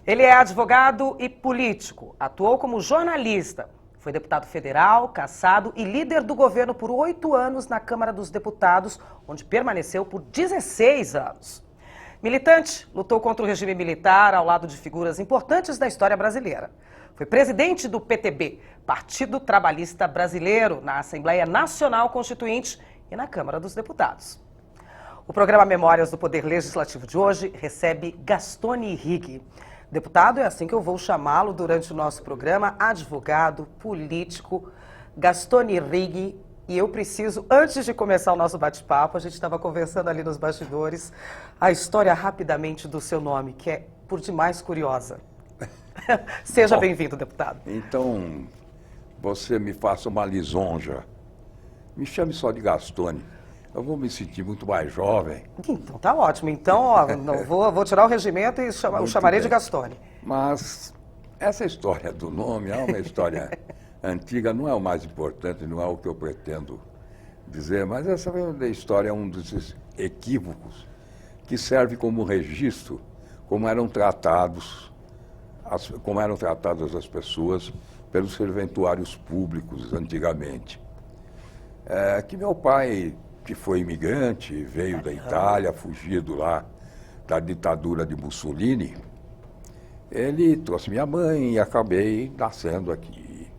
Ele é advogado e político, atuou como jornalista, foi deputado federal, cassado e líder do governo por 8 anos na Câmara dos Deputados, onde permaneceu por 16 anos. Militante, lutou contra o regime militar ao lado de figuras importantes da história brasileira. Foi presidente do PTB, Partido Trabalhista Brasileiro, na Assembleia Nacional Constituinte e na Câmara dos Deputados. O programa Memórias do Poder Legislativo de hoje recebe Gastone Righi. Deputado, é assim que eu vou chamá-lo durante o nosso programa, advogado, político, Gastone Righi. E eu preciso, antes de começar o nosso bate-papo, a gente estava conversando ali nos bastidores, a história rapidamente do seu nome, que é por demais curiosa. Seja bem-vindo, deputado. Então, você me faça uma lisonja. Me chame só de Gastone. Eu vou me sentir muito mais jovem. Então tá ótimo. Então, ó, não vou tirar o regimento e o chamarei de Gastone. Mas essa história do nome é uma história antiga, não é o mais importante, não é o que eu pretendo dizer, mas essa história é um desses equívocos que serve como registro, como eram tratadas as pessoas pelos serventuários públicos antigamente. Que meu pai, que foi imigrante, veio da Itália, fugido lá da ditadura de Mussolini, ele trouxe minha mãe e acabei nascendo aqui.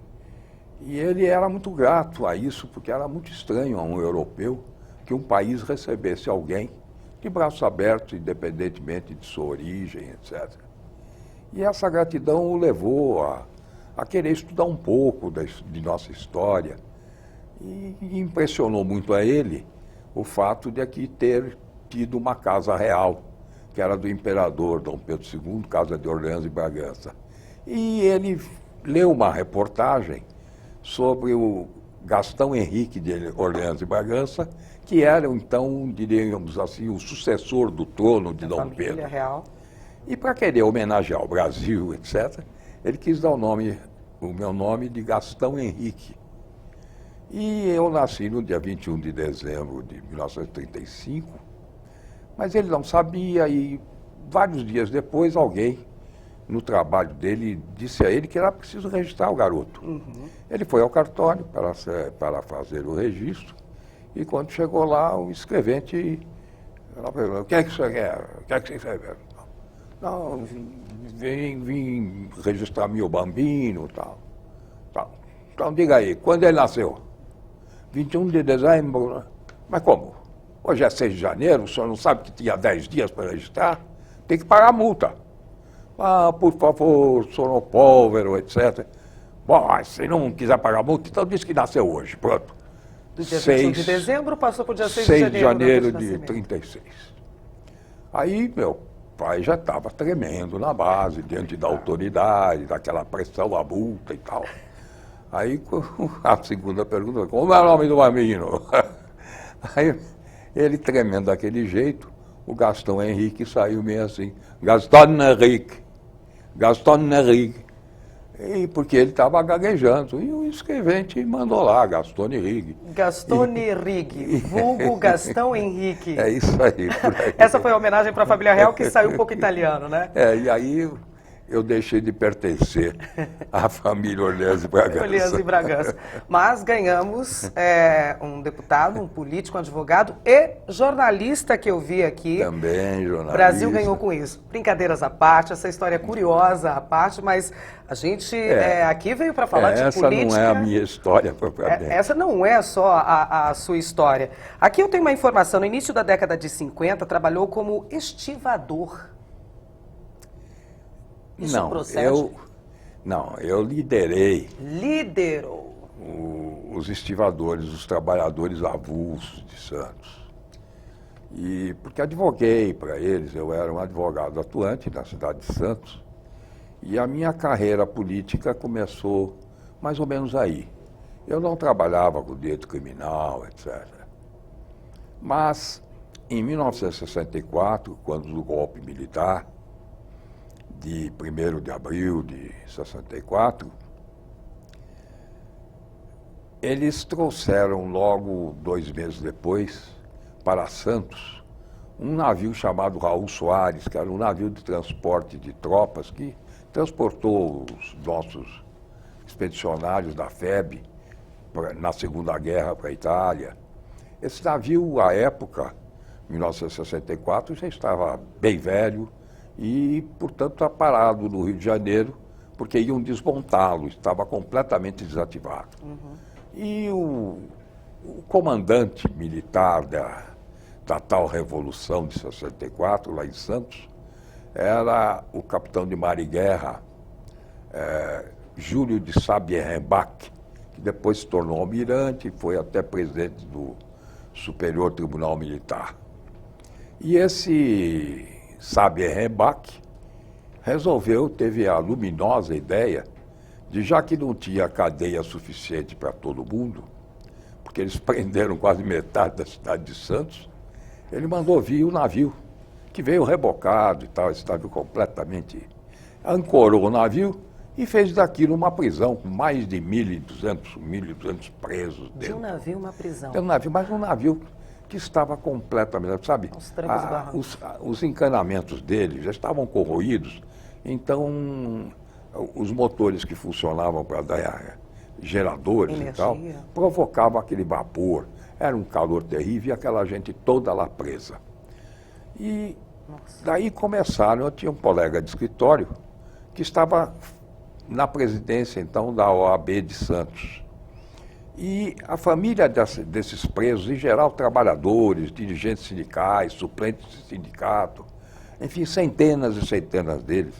E ele era muito grato a isso, porque era muito estranho a um europeu que um país recebesse alguém de braços abertos, independentemente de sua origem, etc. E essa gratidão o levou a querer estudar um pouco de nossa história. E impressionou muito a ele o fato de aqui ter tido uma casa real, que era do imperador Dom Pedro II, Casa de Orleans e Bragança. E ele leu uma reportagem sobre o Gastão Henrique de Orleans e Bragança, que era, então, diríamos assim, o sucessor do trono de Dom Pedro. Real. E para querer homenagear o Brasil, etc., ele quis dar o meu nome de Gastão Henrique. E eu nasci no dia 21 de dezembro de 1935, mas ele não sabia e vários dias depois alguém no trabalho dele disse a ele que era preciso registrar o garoto. Ele foi ao cartório para fazer o registro e quando chegou lá o escrevente perguntou: o que é que você quer? O que é que você escreveu? Não, vim registrar meu bambino e tal. Então diga aí, quando ele nasceu? 21 de dezembro, né? Mas como? Hoje é 6 de janeiro, o senhor não sabe que tinha 10 dias para registrar? Tem que pagar a multa. Ah, por favor, sonopólvero, etc. Bom, mas se não quiser pagar a multa, então diz que nasceu hoje, pronto. Do dia 21 de dezembro passou para o dia 6 de janeiro de 36. Aí meu pai já estava tremendo na base, diante da autoridade, daquela pressão, a multa e tal. Aí a segunda pergunta: como é o nome do menino? Aí ele tremendo daquele jeito, o Gastão Henrique saiu meio assim: Gastone Henrique, Gastone Henrique. E porque ele estava gaguejando. E o escrevente mandou lá, Gastone Righi. Gastone Righi, vulgo Gastão Henrique. É isso aí, por aí. Essa foi a homenagem para a família real, que saiu um pouco italiano, né? E aí eu deixei de pertencer à família Orleans e Bragança. Orleans e Bragança. Mas ganhamos um deputado, um político, um advogado e jornalista que eu vi aqui. Também jornalista. O Brasil ganhou com isso. Brincadeiras à parte, essa história é curiosa à parte, mas a gente aqui veio para falar de política. Essa não é a minha história propriamente. Essa não é só a sua história. Aqui eu tenho uma informação. No início da década de 50, trabalhou como estivador. Isso procede? Eu liderei. Liderou. Os estivadores, os trabalhadores avulsos de Santos. E porque advoguei para eles, eu era um advogado atuante na cidade de Santos. E a minha carreira política começou mais ou menos aí. Eu não trabalhava com direito criminal, etc. Mas, em 1964, quando o golpe militar, de 1º de abril de 64, eles trouxeram logo 2 meses depois para Santos um navio chamado Raul Soares, que era um navio de transporte de tropas que transportou os nossos expedicionários da FEB na Segunda Guerra para a Itália. Esse navio, à época, 1964, já estava bem velho e, portanto, está parado no Rio de Janeiro, porque iam desmontá-lo, estava completamente desativado. E o comandante militar da tal Revolução de 64, lá em Santos, era o capitão de mar e guerra, Júlio de Sabier-Rembach, que depois se tornou almirante e foi até presidente do Superior Tribunal Militar. E esse Sabier-Rembach teve a luminosa ideia de, já que não tinha cadeia suficiente para todo mundo, porque eles prenderam quase metade da cidade de Santos, ele mandou vir o navio, que veio rebocado e tal, esse navio completamente... Ancorou o navio e fez daquilo uma prisão, com mais de 1.200 presos dentro. De um navio, uma prisão. De um navio, mas um navio que estava completamente, sabe? Os encanamentos dele já estavam corroídos, então os motores que funcionavam para dar geradores e tal, provocavam aquele vapor. Era um calor terrível e aquela gente toda lá presa. E daí começaram, eu tinha um colega de escritório que estava na presidência, então, da OAB de Santos. E a família desses presos, em geral, trabalhadores, dirigentes sindicais, suplentes de sindicato, enfim, centenas e centenas deles,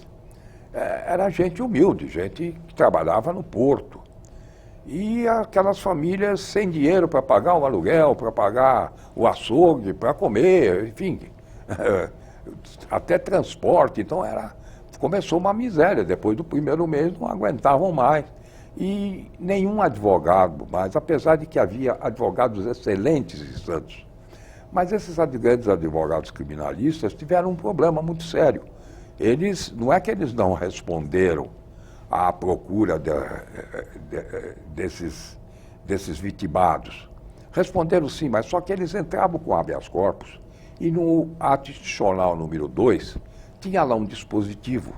era gente humilde, gente que trabalhava no porto. E aquelas famílias sem dinheiro para pagar o aluguel, para pagar o açougue, para comer, enfim, até transporte. Então começou uma miséria. Depois do primeiro mês não aguentavam mais. E nenhum advogado mais, apesar de que havia advogados excelentes em Santos. Mas esses grandes advogados criminalistas tiveram um problema muito sério. Não é que eles não responderam à procura desses vitimados. Responderam sim, mas só que eles entravam com habeas corpus e no ato institucional número 2 tinha lá um dispositivo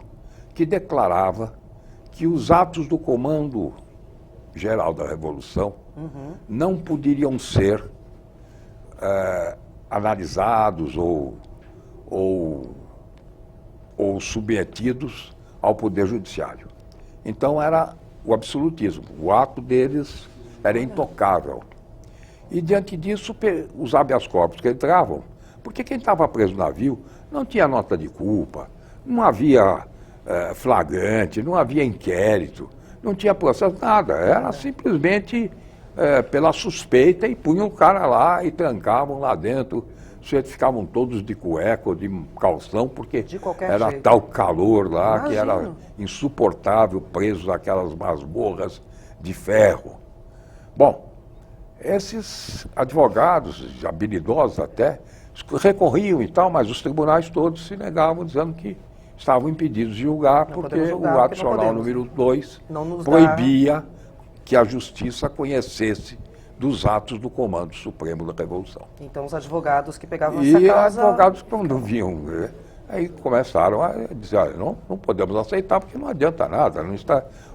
que declarava que os atos do Comando Geral da Revolução não poderiam ser analisados ou submetidos ao Poder Judiciário. Então era o absolutismo, o ato deles era intocável. E diante disso, os habeas corpus que entravam, porque quem estava preso no navio não tinha nota de culpa, não havia flagrante, não havia inquérito, não tinha processo, nada. Era simplesmente pela suspeita e punham o cara lá e trancavam lá dentro. Os sujeitos ficavam todos de cueca ou de calção, porque era jeito. Tal calor lá. Imagino. Que era insuportável, presos naquelas masmorras de ferro. Bom, esses advogados, habilidosos até, recorriam e tal, mas os tribunais todos se negavam, dizendo que estavam impedidos de julgar, porque o ato adicional número 2 proibia que a justiça conhecesse dos atos do Comando Supremo da Revolução. Então os advogados que pegavam essa causa... E advogados que não viam, aí começaram a dizer, olha, não podemos aceitar porque não adianta nada,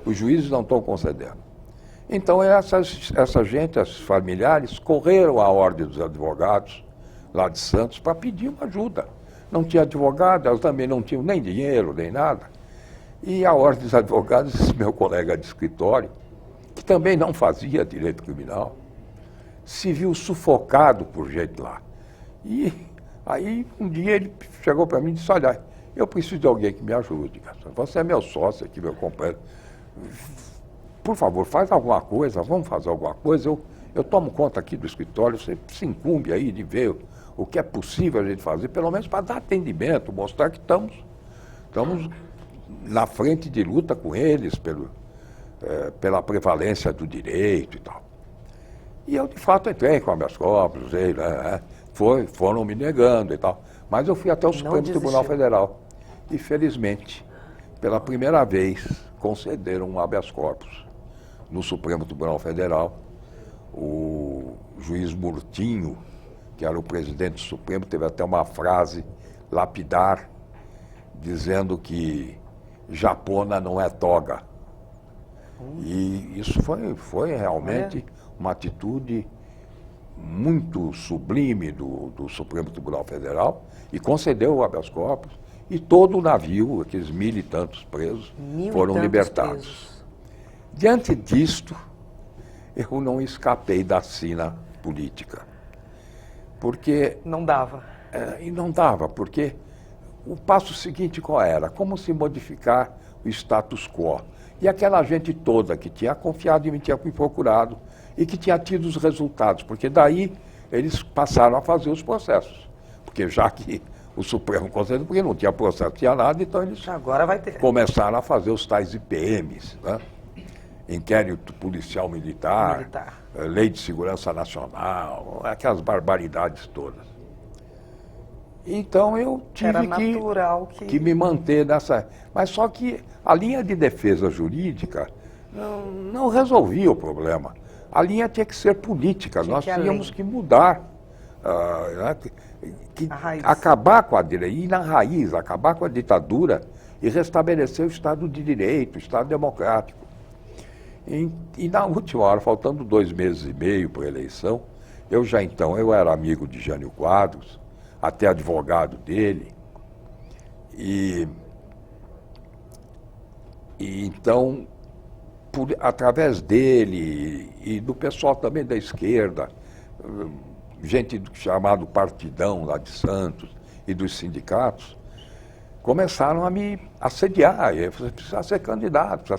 os juízes não estão concedendo. Então essa gente, esses familiares, correram à ordem dos advogados lá de Santos para pedir uma ajuda. Não tinha advogado, elas também não tinham nem dinheiro, nem nada. E a ordem dos advogados, esse meu colega de escritório, que também não fazia direito criminal, se viu sufocado por gente lá. E aí um dia ele chegou para mim e disse, olha, eu preciso de alguém que me ajude. Você é meu sócio aqui, meu companheiro. Por favor, faz alguma coisa, vamos fazer alguma coisa. Eu tomo conta aqui do escritório, você se incumbe aí de ver o que é possível a gente fazer, pelo menos para dar atendimento, mostrar que estamos na frente de luta com eles pela prevalência do direito e tal. E eu, de fato, entrei com habeas corpus, foram me negando e tal. Mas eu fui até o Supremo Tribunal Federal. E, felizmente, pela primeira vez, concederam um habeas corpus no Supremo Tribunal Federal. O juiz Murtinho, que era o presidente do Supremo, teve até uma frase lapidar, dizendo que japona não é toga. E isso foi realmente uma atitude muito sublime do Supremo Tribunal Federal e concedeu o habeas corpus e todo o navio, aqueles 1.000 e tantos presos, foram libertados. Presos. Diante disto, eu não escapei da sina política. Porque... Não dava. E não dava, porque o passo seguinte qual era? Como se modificar o status quo? E aquela gente toda que tinha confiado em mim, tinha me procurado e que tinha tido os resultados, porque daí eles passaram a fazer os processos. Porque já que o Supremo concedeu, porque não tinha processo, não tinha nada, então eles Agora vai ter. Começaram a fazer os tais IPMs, né? Inquérito policial militar, lei de segurança nacional, aquelas barbaridades todas. Então eu tive que me manter nessa... Mas só que a linha de defesa jurídica não resolvia o problema. A linha tinha que ser política, nós tínhamos que mudar, acabar com a direita, ir na raiz, acabar com a ditadura e restabelecer o Estado de Direito, o Estado democrático. E na última hora, faltando 2 meses e meio para a eleição, eu era amigo de Jânio Quadros, até advogado dele, e então, através dele e do pessoal também da esquerda, gente chamado Partidão lá de Santos e dos sindicatos, começaram a me assediar. Você precisa ser candidato,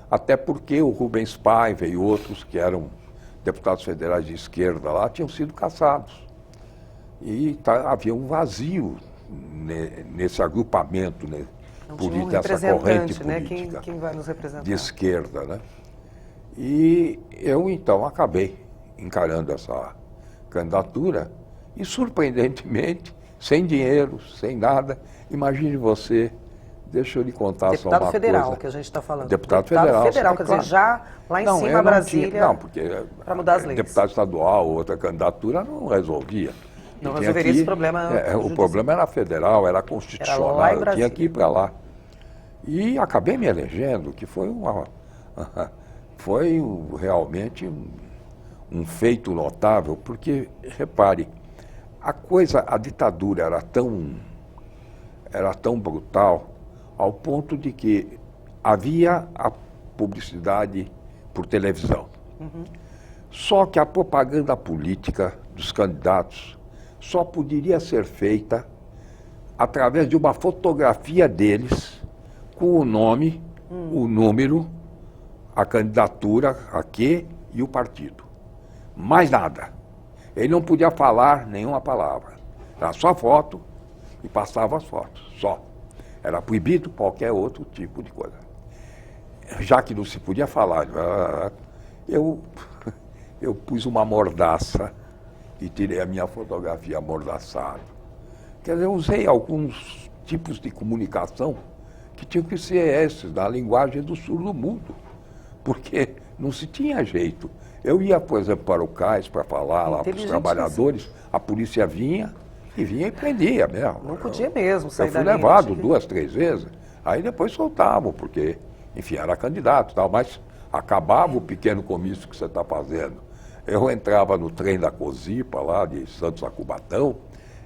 até porque o Rubens Paiva e outros que eram deputados federais de esquerda lá tinham sido cassados. E havia um vazio nesse agrupamento, dessa corrente política, quem vai nos representar? De esquerda, né? E eu então acabei encarando essa candidatura e, surpreendentemente, sem dinheiro, sem nada. Imagine você, deixa eu lhe contar só uma coisa. Deputado federal que a gente está falando. Deputado federal, quer dizer, já lá em cima, Brasília, para mudar as leis. Deputado estadual, outra candidatura não resolvia. Não resolveria esse problema. O problema era federal, era constitucional, eu tinha que ir para lá. E acabei me elegendo, que foi realmente um feito notável, porque, repare, a ditadura era tão brutal, ao ponto de que havia a publicidade por televisão. Só que a propaganda política dos candidatos só poderia ser feita através de uma fotografia deles com o nome, o número, a candidatura, e o partido. Mais nada. Ele não podia falar nenhuma palavra. Era só foto e passava as fotos, só. Era proibido qualquer outro tipo de coisa. Já que não se podia falar, eu pus uma mordaça e tirei a minha fotografia amordaçada. Quer dizer, eu usei alguns tipos de comunicação que tinham que ser esses, na linguagem do surdo-mudo, porque não se tinha jeito. Eu ia, por exemplo, para o cais para falar lá para os trabalhadores, a polícia vinha e prendia mesmo. Não podia mesmo sair dali. Eu fui levado 2, 3 vezes, aí depois soltavam, porque, enfim, era candidato e tal, mas acabava o pequeno comício que você está fazendo. Eu entrava no trem da Cosipa, lá de Santos a Cubatão,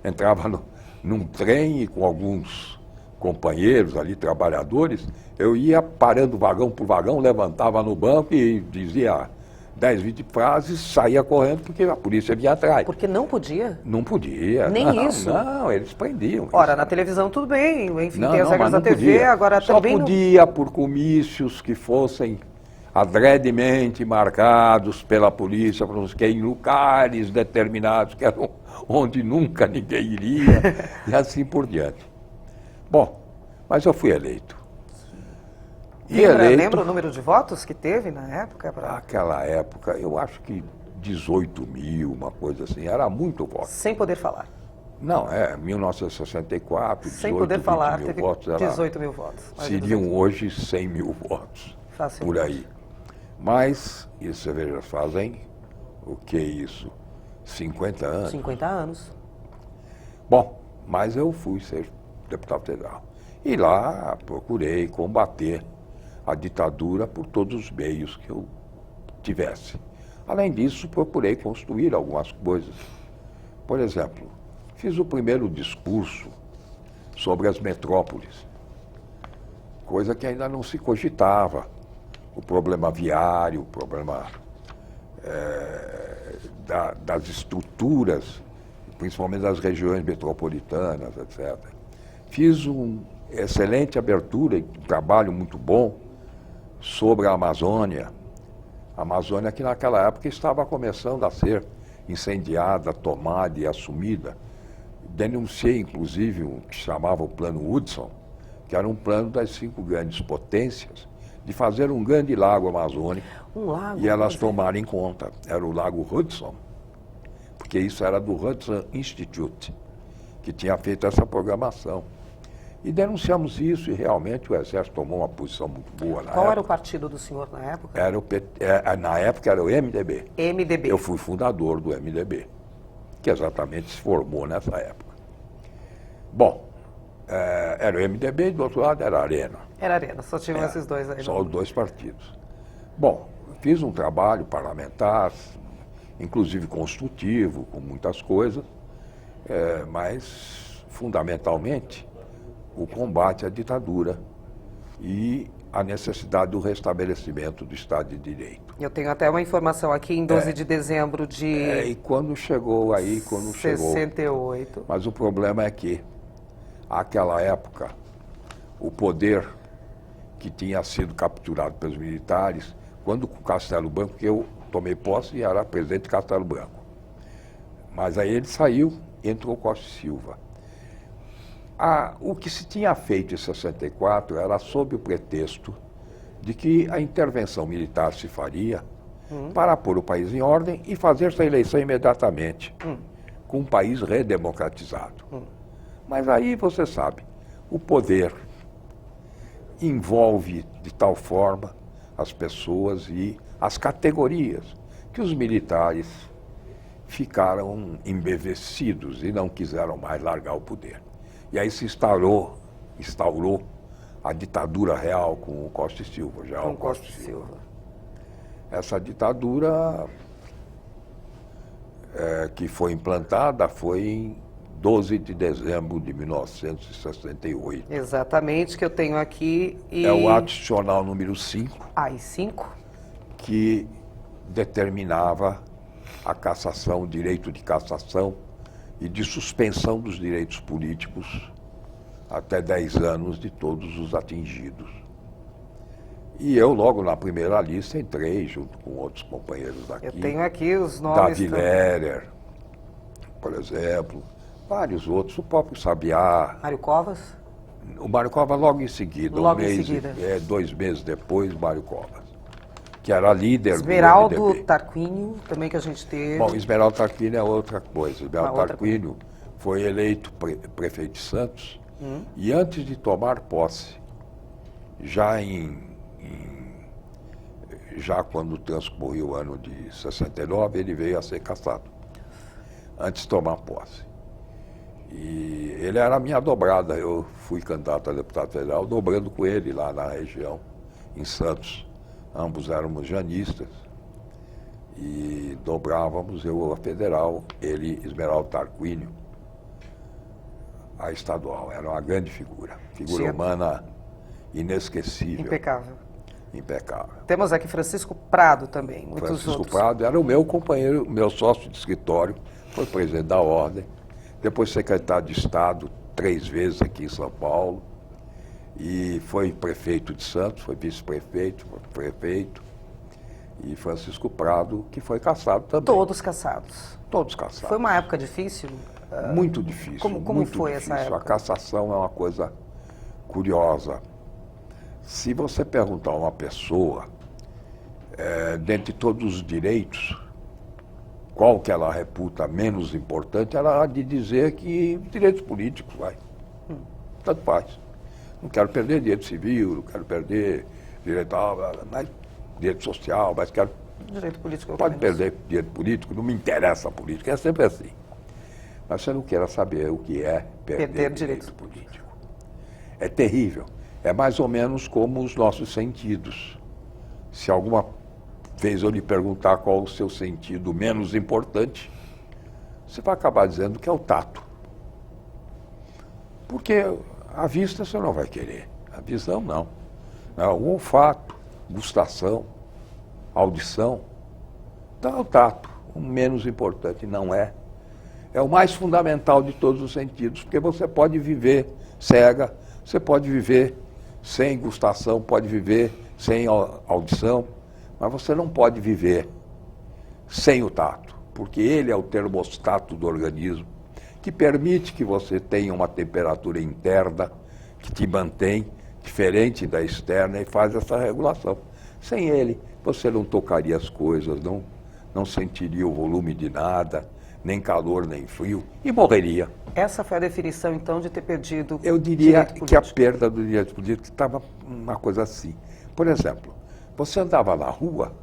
entrava num trem com alguns companheiros ali, trabalhadores, eu ia parando vagão por vagão, levantava no banco e dizia 10, 20 frases, saía correndo porque a polícia vinha atrás. Porque não podia? Não podia. Nem isso? Não, eles prendiam. Ora, na televisão tudo bem, enfim, tem as regras da TV, agora só também podia por comícios que fossem adredemente marcados pela polícia, em lugares determinados, que eram onde nunca ninguém iria, e assim por diante. Bom, mas eu fui eleito. Lembra o número de votos que teve na época? Naquela época, eu acho que 18 mil, uma coisa assim, era muito voto. Sem poder falar. Não, 1964, sem poder falar, mil teve votos. 18 mil votos. Seriam hoje 100 mil votos, por aí. Mas, isso, você veja, fazem o que isso? 50 anos. 50 anos. Bom, mas eu fui ser deputado federal. E lá procurei combater a ditadura por todos os meios que eu tivesse. Além disso, procurei construir algumas coisas. Por exemplo, fiz o primeiro discurso sobre as metrópoles, coisa que ainda não se cogitava. O problema viário, o problema das estruturas, principalmente das regiões metropolitanas, etc. Fiz uma excelente abertura e um trabalho muito bom sobre a Amazônia. A Amazônia que naquela época estava começando a ser incendiada, tomada e assumida. Denunciei, inclusive, o que chamava o Plano Hudson, que era um plano das 5 grandes potências, de fazer um grande lago amazônico e elas tomarem conta. Era o Lago Hudson, porque isso era do Hudson Institute, que tinha feito essa programação. E denunciamos isso e realmente o Exército tomou uma posição muito boa na época. Qual era o partido do senhor na época? Era o na época era o MDB. MDB. Eu fui fundador do MDB, que exatamente se formou nessa época. Bom, era o MDB e do outro lado era a Arena. Era Arena, só tinham esses dois aí. Só os 2 partidos. Bom, fiz um trabalho parlamentar, inclusive construtivo, com muitas coisas, mas, fundamentalmente, o combate à ditadura e a necessidade do restabelecimento do Estado de Direito. Eu tenho até uma informação aqui, em 12 de dezembro de e quando chegou aí, 68. Mas o problema é que, àquela época, o poder que tinha sido capturado pelos militares, quando o Castelo Branco, que eu tomei posse e era presidente de Castelo Branco. Mas aí ele saiu e entrou Costa e Silva. O que se tinha feito em 64 era sob o pretexto de que a intervenção militar se faria para pôr o país em ordem e fazer essa eleição imediatamente, com um país redemocratizado. Mas aí, você sabe, o poder envolve de tal forma as pessoas e as categorias que os militares ficaram embevecidos e não quiseram mais largar o poder. E aí se instaurou a ditadura real com o Costa e Silva, Com Costa e Silva. Essa ditadura que foi implantada foi em 12 de dezembro de 1968. Exatamente, que eu tenho aqui. É o ato institucional número 5. E 5? Que determinava a cassação, o direito de cassação e de suspensão dos direitos políticos até 10 anos de todos os atingidos. E eu, logo na primeira lista, entrei junto com outros companheiros daqui. Eu tenho aqui os nomes. Davi Lerer, por exemplo, vários outros, o próprio Sabiá. Mário Covas? O Mário Covas logo em seguida. Logo em seguida. 2 meses depois, Mário Covas, que era líder Esmeraldo do MDB. Tarquínio, também que a gente teve. Bom, Esmeraldo Tarquínio é outra coisa. Esmeraldo Tarquínio foi eleito prefeito de Santos e antes de tomar posse, já quando transcorreu o ano de 69, ele veio a ser cassado, antes de tomar posse. E ele era a minha dobrada, eu fui candidato a deputado federal, dobrando com ele lá na região, em Santos. Ambos éramos janistas e dobrávamos, eu a federal, ele, Esmeraldo Tarquínio, a estadual. Era uma grande figura humana inesquecível. Impecável. Temos aqui Francisco Prado também, muitos Francisco outros. Prado era o meu companheiro, meu sócio de escritório, foi presidente da Ordem, depois secretário de Estado 3 vezes aqui em São Paulo, e foi prefeito de Santos, foi vice-prefeito, foi prefeito, e Francisco Prado, que foi cassado também. Todos cassados. Todos cassados. Foi uma época difícil? Muito difícil. Como muito foi difícil. essa época? A cassação é uma coisa curiosa. Se você perguntar a uma pessoa, dentre todos os direitos, qual que ela reputa menos importante, ela há de dizer que direitos políticos, tanto faz. Não quero perder direito civil, não quero perder direito social, mas quero Direito político é o que Pode menos. perder direito político, não me interessa a política, é sempre assim. Mas você não queira saber o que é perder direito político. É terrível. É mais ou menos como os nossos sentidos. Se alguma vez eu lhe perguntar qual o seu sentido menos importante, você vai acabar dizendo que é o tato. Porque a vista você não vai querer, a visão não. O olfato, gustação, audição, então é o tato, o menos importante, não é. É o mais fundamental de todos os sentidos, porque você pode viver cega, você pode viver sem gustação, pode viver sem audição, mas você não pode viver sem o tato, porque ele é o termostato do organismo, que permite que você tenha uma temperatura interna, que te mantém diferente da externa e faz essa regulação. Sem ele, você não tocaria as coisas, não sentiria o volume de nada, nem calor, nem frio, e morreria. Essa foi a definição, então, de ter perdido Eu diria direito que a político. perda do direito político estava uma coisa assim. Por exemplo, você andava na rua,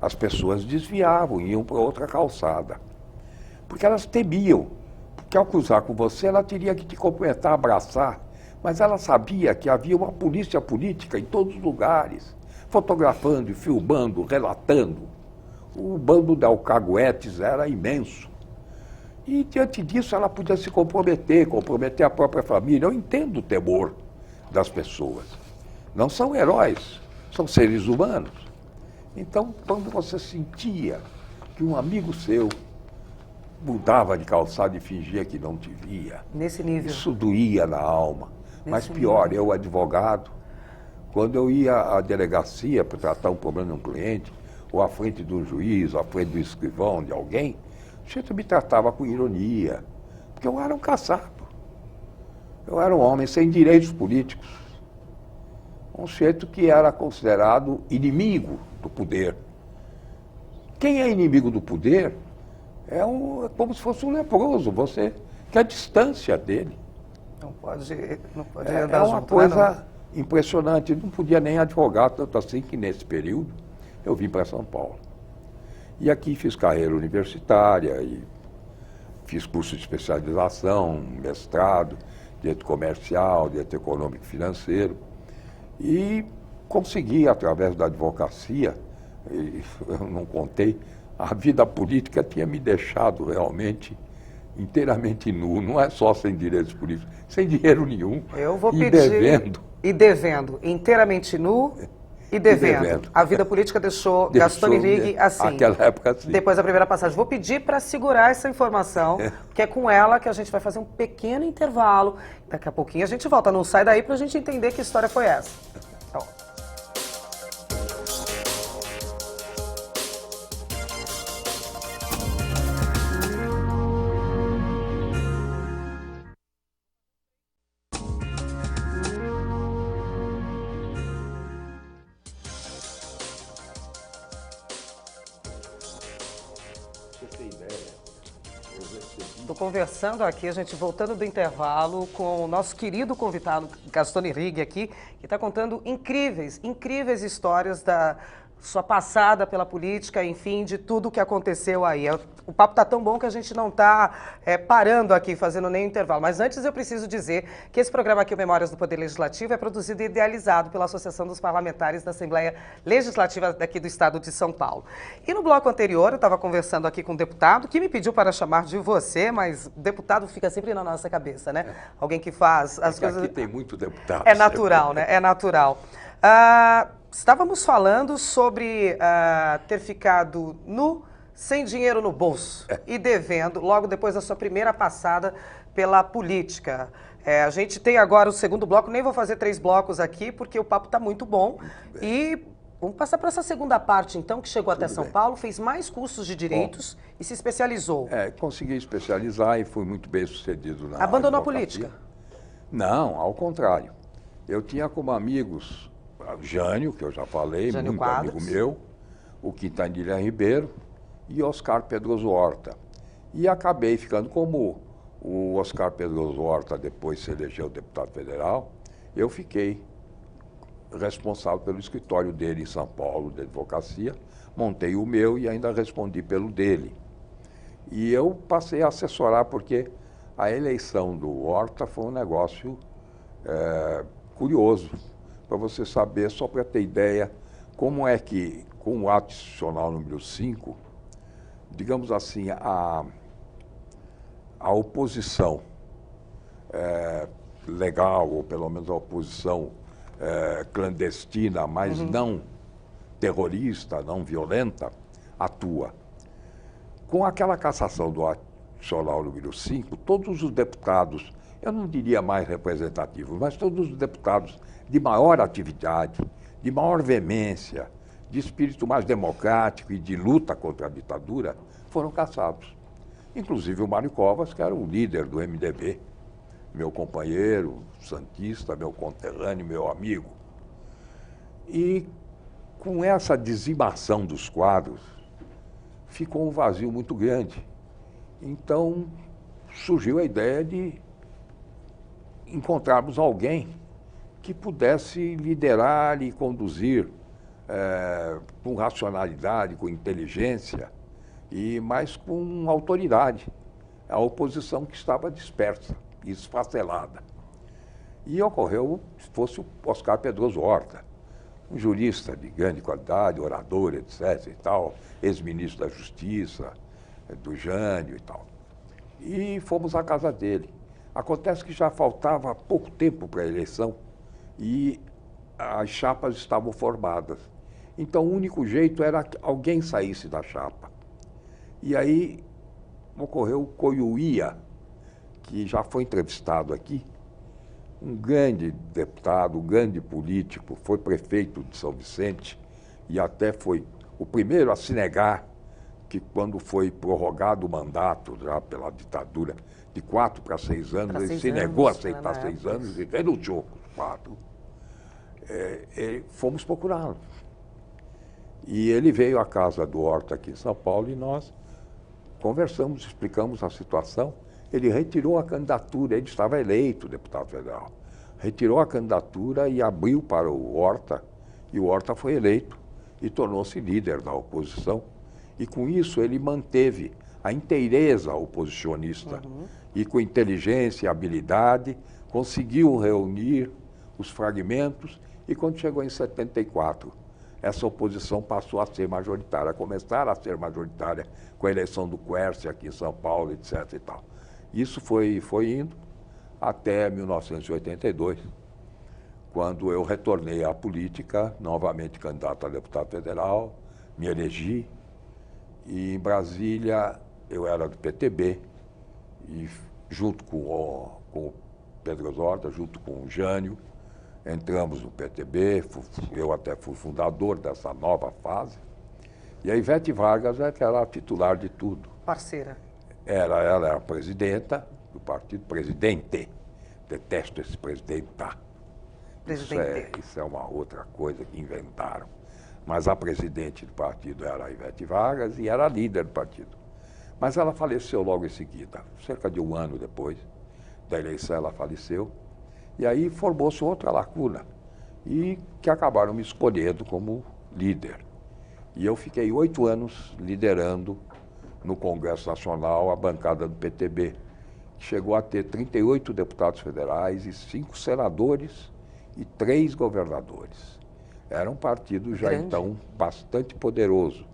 as pessoas desviavam, iam para outra calçada, porque elas temiam, porque ao cruzar com você, ela teria que te cumprimentar, abraçar, mas ela sabia que havia uma polícia política em todos os lugares, fotografando e filmando, relatando. O bando de alcaguetes era imenso. E, diante disso, ela podia se comprometer a própria família. Eu entendo o temor das pessoas. Não são heróis, são seres humanos. Então, quando você sentia que um amigo seu mudava de calçada e fingia que não te via, Nesse nível. isso doía na alma. Mas Nesse pior, nível. eu, advogado, quando eu ia à delegacia para tratar um problema de um cliente, ou à frente de um juiz, ou à frente do escrivão de alguém, o sujeito me tratava com ironia, porque eu era um caçado. Eu era um homem sem direitos políticos. Um sujeito que era considerado inimigo do poder. Quem é inimigo do poder é como se fosse um leproso, você quer a distância dele. Não pode É andar uma junto, coisa impressionante. Não podia nem advogar, tanto assim que nesse período eu vim para São Paulo. E aqui fiz carreira universitária, e fiz curso de especialização, mestrado, direito comercial, direito econômico e financeiro. E consegui, através da advocacia, eu não contei, a vida política tinha me deixado realmente inteiramente nu, não é só sem direitos políticos, sem dinheiro nenhum. Eu vou e pedir... devendo. E devendo, inteiramente nu e devendo. devendo. A vida política deixou Gastone Righi assim. Naquela época, assim. Depois da primeira passagem. Vou pedir para segurar essa informação, porque é com ela que a gente vai fazer um pequeno intervalo. Daqui a pouquinho a gente volta. Não sai daí para a gente entender que história foi essa. Então. Estou conversando aqui, a gente voltando do intervalo, com o nosso querido convidado Gastone Righi aqui, que está contando incríveis histórias da sua passada pela política, enfim, de tudo o que aconteceu aí. O papo está tão bom que a gente não está parando aqui, fazendo nem intervalo. Mas antes eu preciso dizer que esse programa aqui, o Memórias do Poder Legislativo, é produzido e idealizado pela Associação dos Parlamentares da Assembleia Legislativa daqui do Estado de São Paulo. E no bloco anterior, eu estava conversando aqui com um deputado que me pediu para chamar de você, mas deputado fica sempre na nossa cabeça, né? Alguém que faz as coisas... Aqui tem muito deputado. É natural, né? É natural. Estávamos falando sobre ter ficado nu, sem dinheiro no bolso e devendo, logo depois da sua primeira passada pela política. A gente tem agora o segundo bloco, nem vou fazer 3 blocos aqui, porque o papo está muito bom. E vamos passar para essa segunda parte, então, que chegou até São Paulo, fez mais cursos de direitos e se especializou. Consegui especializar e fui muito bem sucedido na Abandonou a advocacia. política? Não, ao contrário. Eu tinha como amigos Jânio, que eu já falei, Jânio muito Quadros. amigo meu, o Quintanilha Ribeiro e Oscar Pedroso Horta. E acabei ficando, como o Oscar Pedroso Horta depois se elegeu deputado federal, eu fiquei responsável pelo escritório dele em São Paulo, de advocacia, montei o meu e ainda respondi pelo dele. E eu passei a assessorar, porque a eleição do Horta foi um negócio curioso, para você saber, só para ter ideia, como é que, com o ato institucional número 5, digamos assim, a oposição legal, ou pelo menos a oposição clandestina, mas não terrorista, não violenta, atua. Com aquela cassação do ato institucional número 5, todos os deputados, eu não diria mais representativos, mas todos os deputados de maior atividade, de maior veemência, de espírito mais democrático e de luta contra a ditadura, foram cassados. Inclusive o Mário Covas, que era o líder do MDB, meu companheiro, santista, meu conterrâneo, meu amigo. E com essa dizimação dos quadros, ficou um vazio muito grande. Então surgiu a ideia de encontrarmos alguém que pudesse liderar e conduzir com racionalidade, com inteligência, mas com autoridade, a oposição que estava dispersa e esfacelada. E ocorreu que fosse o Oscar Pedroso Horta, um jurista de grande qualidade, orador, etc. e tal, ex-ministro da Justiça, do Jânio e tal. E fomos à casa dele. Acontece que já faltava pouco tempo para a eleição e as chapas estavam formadas. Então o único jeito era que alguém saísse da chapa. E aí ocorreu o Coiuía, que já foi entrevistado aqui, um grande deputado, um grande político, foi prefeito de São Vicente e até foi o primeiro a se negar que, quando foi prorrogado o mandato já pela ditadura de 4 para 6 anos, ele se negou a aceitar 6 anos e renunciou com os 4. Fomos procurá-lo. E ele veio à casa do Horta aqui em São Paulo e nós conversamos, explicamos a situação. Ele retirou a candidatura, ele estava eleito deputado federal. Retirou a candidatura e abriu para o Horta, e o Horta foi eleito e tornou-se líder da oposição. E com isso ele manteve a inteireza oposicionista e com inteligência e habilidade conseguiu reunir os fragmentos e quando chegou em 74, essa oposição passou a ser majoritária, a começar a ser majoritária com a eleição do Quércia aqui em São Paulo, etc. e tal. Isso foi indo até 1982, quando eu retornei à política, novamente candidato a deputado federal, me elegi, e em Brasília eu era do PTB, e junto com o Pedro Horta, junto com o Jânio, entramos no PTB, eu até fui fundador dessa nova fase, e a Ivete Vargas era a titular de tudo. Parceira. Ela era a presidenta do partido, presidente. Detesto esse presidenta. Isso é uma outra coisa que inventaram. Mas a presidente do partido era a Ivete Vargas e era a líder do partido. Mas ela faleceu logo em seguida, cerca de 1 ano depois da eleição ela faleceu. E aí formou-se outra lacuna, e que acabaram me escolhendo como líder. E eu fiquei 8 anos liderando no Congresso Nacional a bancada do PTB, que chegou a ter 38 deputados federais e 5 senadores e 3 governadores. Era um partido já grande, então bastante poderoso.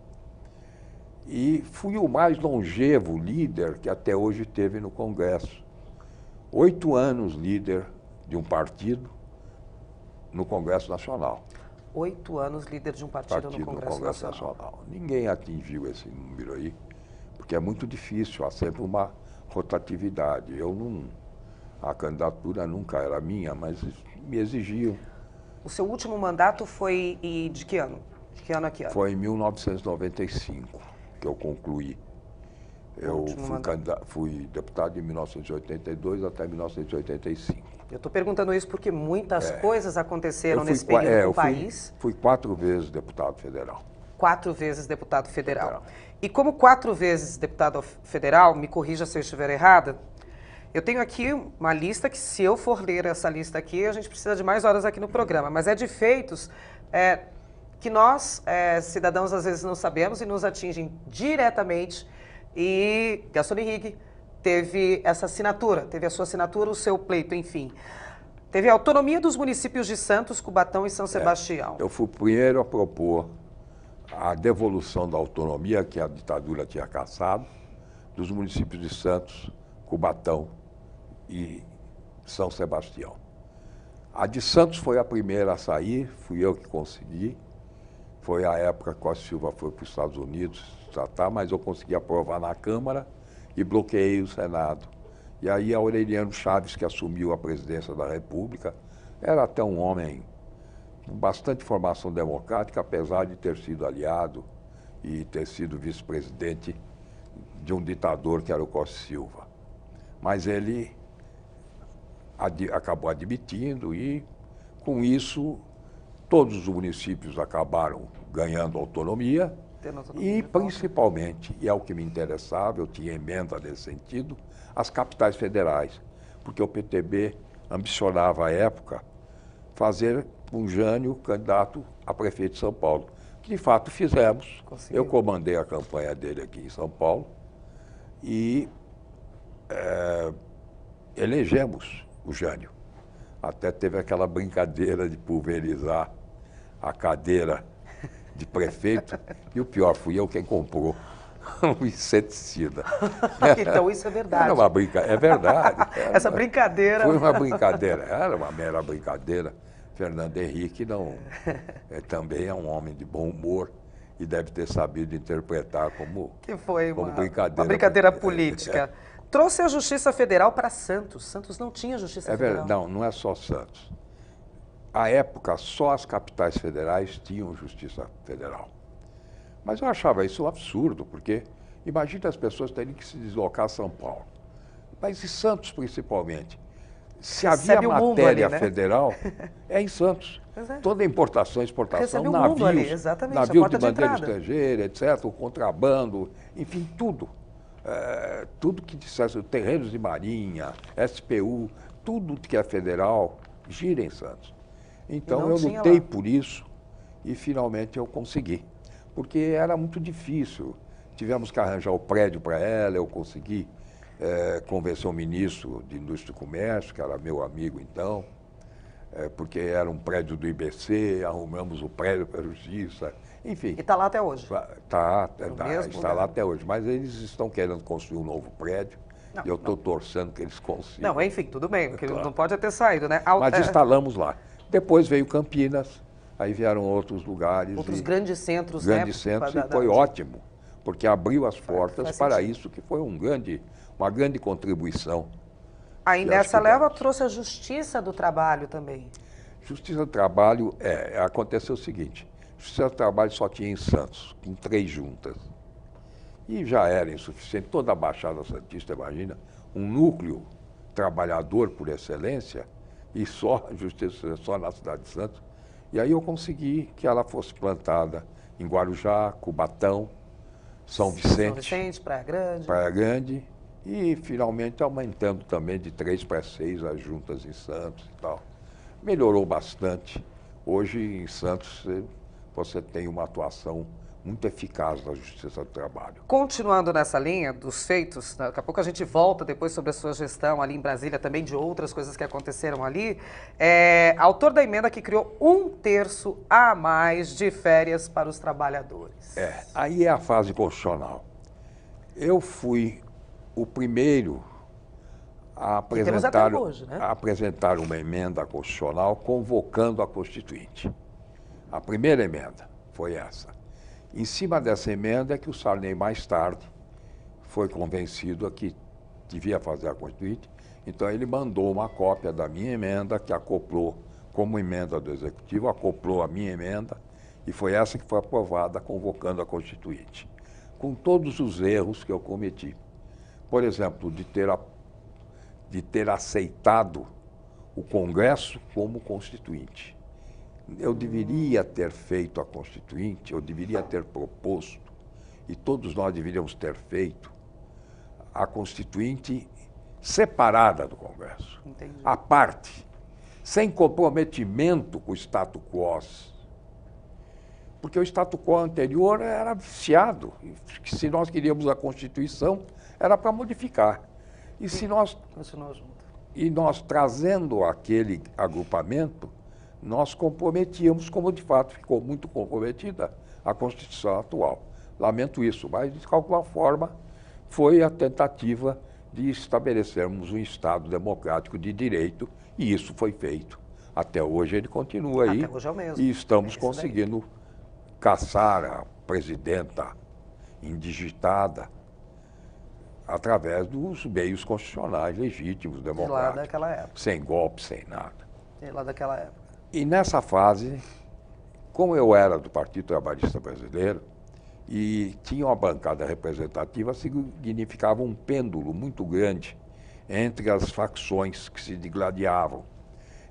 E fui o mais longevo líder que até hoje teve no Congresso. 8 anos líder de um partido no Congresso Nacional. 8 anos líder de um partido no Congresso Nacional. Ninguém atingiu esse número aí, porque é muito difícil, há sempre uma rotatividade. A candidatura nunca era minha, mas me exigiam. O seu último mandato foi de que ano? De que ano a que ano? Foi em 1995 que eu concluí. Eu fui deputado de 1982 até 1985. Eu estou perguntando isso porque muitas coisas aconteceram nesse período no país. Fui 4 vezes deputado federal. 4 vezes deputado federal. E como 4 vezes deputado federal, me corrija se eu estiver errada, Eu tenho aqui uma lista que, se eu for ler essa lista aqui, a gente precisa de mais horas aqui no programa, mas é de feitos que nós, cidadãos, às vezes não sabemos e nos atingem diretamente. E Gastone Rigg teve essa assinatura, teve a sua assinatura, o seu pleito, enfim. Teve a autonomia dos municípios de Santos, Cubatão e São Sebastião. Eu fui o primeiro a propor a devolução da autonomia que a ditadura tinha cassado dos municípios de Santos, Cubatão e São Sebastião. A de Santos foi a primeira a sair, fui eu que consegui. Foi a época que Costa Silva foi para os Estados Unidos tratar, mas eu consegui aprovar na Câmara e bloqueei o Senado. E aí Aureliano Chaves, que assumiu a presidência da República, era até um homem com bastante formação democrática, apesar de ter sido aliado e ter sido vice-presidente de um ditador que era o Costa Silva. Mas ele acabou admitindo e, com isso, todos os municípios acabaram ganhando autonomia e, principalmente, e é o que me interessava, eu tinha emenda nesse sentido, as capitais federais, porque o PTB ambicionava, à época, fazer um Jânio candidato a prefeito de São Paulo, que de fato fizemos. Conseguiu. Eu comandei a campanha dele aqui em São Paulo e elegemos o Jânio. Até teve aquela brincadeira de pulverizar a cadeira de prefeito e o pior, fui eu quem comprou um inseticida. Então isso é verdade. Era uma brincadeira, é verdade. Essa brincadeira... Foi uma brincadeira, era uma mera brincadeira. Fernando Henrique também é um homem de bom humor e deve ter sabido interpretar como uma brincadeira política. Trouxe a Justiça Federal para Santos. Santos não tinha Justiça Federal. Não é só Santos. À época, só as capitais federais tinham Justiça Federal. Mas eu achava isso um absurdo, porque imagina as pessoas terem que se deslocar a São Paulo. Mas em Santos, principalmente. Se havia matéria ali, né? Federal, é em Santos. Toda importação, exportação, navios, navios de bandeira estrangeira, etc., o contrabando, enfim, tudo. Tudo que dissesse, terrenos de marinha, SPU, tudo que é federal, gira em Santos. Então eu lutei por isso e finalmente eu consegui. Porque era muito difícil. Tivemos que arranjar o prédio para ela, eu consegui convencer o ministro de Indústria e Comércio, que era meu amigo então, porque era um prédio do IBC, arrumamos o prédio para a Justiça, enfim. E está lá até hoje? Está lá até hoje, mas eles estão querendo construir um novo prédio e eu estou torcendo que eles consigam. Não, enfim, tudo bem, porque não pode ter saído, né? Mas instalamos lá. Depois veio Campinas, aí vieram outros lugares. Outros grandes centros, grandes centros, e foi ótimo, porque abriu as portas para isso, que foi uma grande contribuição. Aí nessa leva trouxe a Justiça do Trabalho também. Justiça do Trabalho, aconteceu o seguinte, Justiça do Trabalho só tinha em Santos, com 3 juntas. E já era insuficiente, toda a Baixada Santista, imagina, um núcleo trabalhador por excelência, e só Justiça só na cidade de Santos. E aí eu consegui que ela fosse plantada em Guarujá, Cubatão, São Vicente, Praia Grande, e finalmente aumentando também de 3 para 6 as juntas em Santos e tal. Melhorou bastante. Hoje em Santos você tem uma atuação muito eficaz da Justiça do Trabalho. Continuando nessa linha dos feitos, daqui a pouco a gente volta depois sobre a sua gestão ali em Brasília, também de outras coisas que aconteceram ali. Autor da emenda que criou 1/3 a mais de férias para os trabalhadores. Aí é a fase constitucional. Eu fui o primeiro a apresentar, hoje, né? a apresentar uma emenda constitucional convocando a Constituinte. A primeira emenda foi essa. Em cima dessa emenda é que o Sarney, mais tarde, foi convencido a que devia fazer a Constituinte. Então ele mandou uma cópia da minha emenda, que acoplou como emenda do Executivo, acoplou a minha emenda, e foi essa que foi aprovada, convocando a Constituinte. Com todos os erros que eu cometi. Por exemplo, de ter aceitado o Congresso como Constituinte. Eu deveria ter feito a Constituinte, eu deveria ter proposto, e todos nós deveríamos ter feito, a Constituinte separada do Congresso, Entendi. à parte, sem comprometimento com o status quo. Porque o status quo anterior era viciado. Que se nós queríamos a Constituição, era para modificar. Continuou junto. E nós trazendo aquele agrupamento, nós comprometíamos, como de fato ficou muito comprometida, a Constituição atual. Lamento isso, mas de alguma forma foi a tentativa de estabelecermos um Estado democrático de direito, e isso foi feito. Até hoje ele continua aí. Até hoje é o mesmo. E estamos Daí. conseguindo caçar a presidenta indigitada através dos meios constitucionais legítimos, De lá democráticos, daquela época. sem golpe, sem nada. De lá daquela época. E nessa fase, como eu era do Partido Trabalhista Brasileiro e tinha uma bancada representativa, significava um pêndulo muito grande entre as facções que se digladiavam.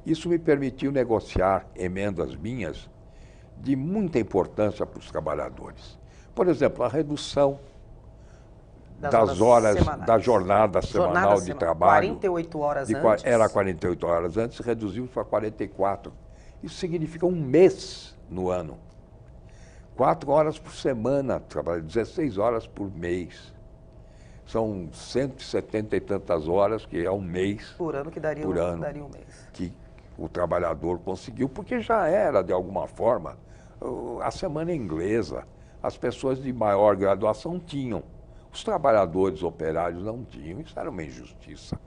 Isso me permitiu negociar emendas minhas de muita importância para os trabalhadores. Por exemplo, a redução das horas da jornada semanal de trabalho. 48 horas antes. Era 48 horas antes, reduziu para 44. Isso significa um mês no ano. 4 horas por semana, trabalho 16 horas por mês. São 170 e tantas horas, que é um mês. Por ano que daria, daria um mês. Que o trabalhador conseguiu, porque já era, de alguma forma, a semana inglesa. As pessoas de maior graduação tinham. Os trabalhadores operários não tinham. Isso era uma injustiça.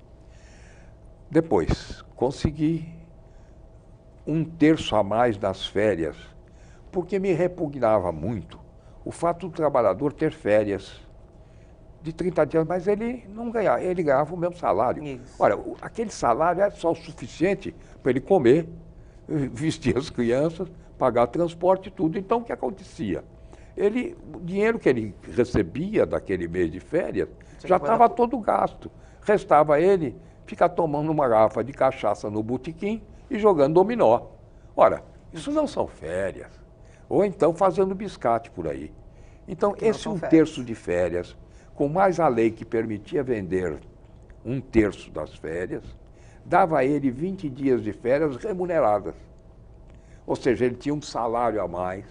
Depois, consegui 1/3 a mais das férias, porque me repugnava muito o fato do trabalhador ter férias de 30 dias, mas ele não ganhava, ele ganhava o mesmo salário. Isso. Olha, aquele salário era só o suficiente para ele comer, vestir as crianças, pagar transporte e tudo. Então, o que acontecia? O dinheiro que ele recebia daquele mês de férias já estava todo gasto. Restava ele ficar tomando uma garrafa de cachaça no botequim e jogando dominó. Ora, isso não são férias. Ou então fazendo biscate por aí. Então, esse 1/3 de férias, com mais a lei que permitia vender 1/3 das férias, dava a ele 20 dias de férias remuneradas. Ou seja, ele tinha um salário a mais